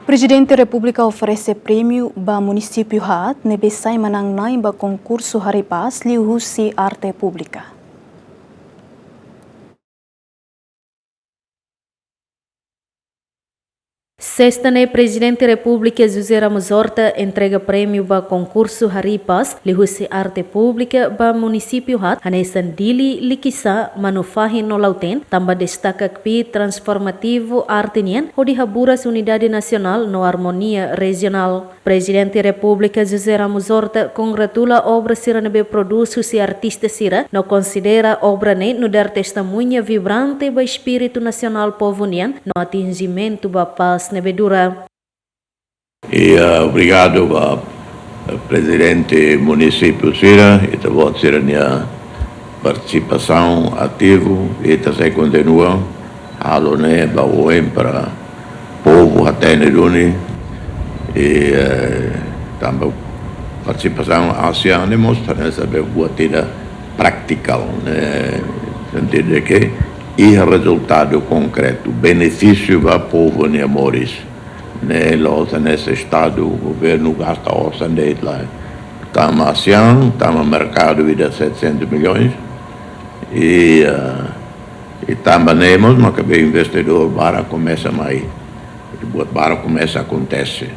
Presidente da República oferece prêmio para município hat nebe sai manang naim ba concurso haripas liuhusi arte pública. Sexta-ne, Presidente da República José Ramos Horta entrega prêmio para concurso Haripas, lihusi arte pública para município hat, hanesan dili likisa manufahin no lauten, tambah destaca que transformativo arte nian, o dihaburas Unidade Nacional no harmonia regional. Presidente da República José Ramos Horta congratula obra sira nebe produzo si artista sira, no considera obra ne no dar testemunha vibrante ba espírito nacional povo nian, no atingimento ba paz nebe dura. E obrigado ao presidente do município Sira e também Sira minha participação ativa e também continua a alone para povo até neduni e também participação ASEAN mostra essa boa tida prática né sentido que e resultado concreto benefício para povo ne amores né nesse estado o governo gasta orçamento lá estamos ASEAN estamos mercado de 700 milhões e também temos mas que o investidor para começa mais para começa acontece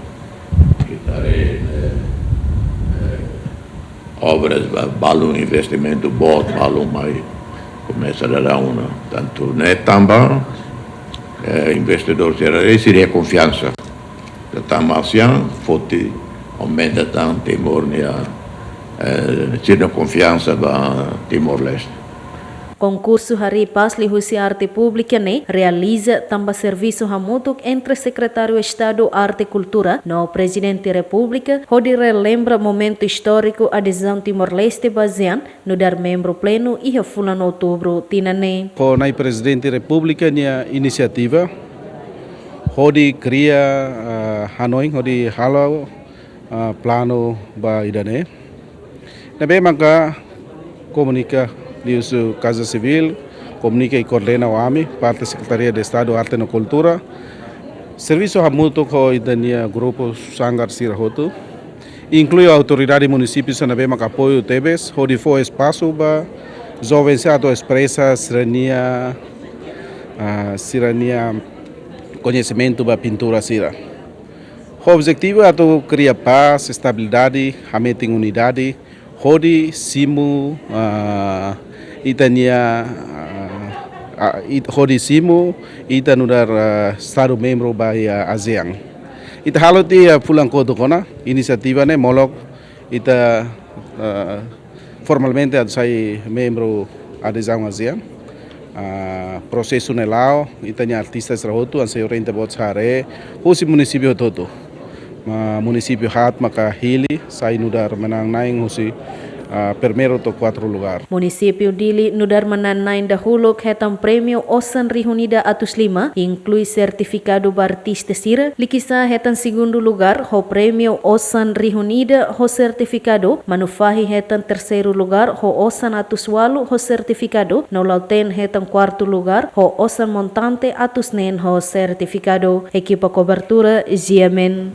obras valem investimento bom valem mais começa a dar uma tanto né também investidor seria confiança estamos ASEAN forte aumenta tanto Timor tinha confiança para Timor-Leste. Concurso Haripas lihusi arte pública ne realiza tambah serviço hamutuk entre Secretário de Estado Arte e Cultura no Presidente da República, onde relembra momento histórico adesão Timor-Leste basean no dar membro pleno e refula no outubro tinane. Com o Presidente da República nia iniciativa onde cria Hanoi onde halau plano ba idane. Nabe maka comunica Liusu Casa Civil, comunica e coordena o AMI, parte da Secretaria de Estado Arte e Cultura. Serviço hamuto ko idania grupo Sangar Sirahotu. Inclui a autoridade município sanabe maka apoio TBS, onde foi espaço para jovens expressa sirania conhecimento da pintura sira. O objetivo é criar paz, estabilidade, realmente unidade, onde simu itania hodisimu ita nudar Estado membro bahia ASEAN. Ita halo ti pulang kodo kona inisiativa ne molok ita formalmente sai membro adesão ASEAN. Processo nelao itania artistas rahotu an senhor inte botsare husi município todo. Município hat maka hili sai nudar menang naing husi primeiro to 4 lugar. Município Dili nudar menanain dahulu hetam prêmio Osan Rihunida Atus 5, inclui certificado ba artista sira, likisa hetan segundo lugar, ho prêmio Osan Rihunida ho certificado, manufahi hetan terceiro lugar, ho Osan Atus 8 ho certificado, no lauten hetan quarto lugar, ho Osan Montante Atus 9 ho certificado. Equipa cobertura, Ziamen.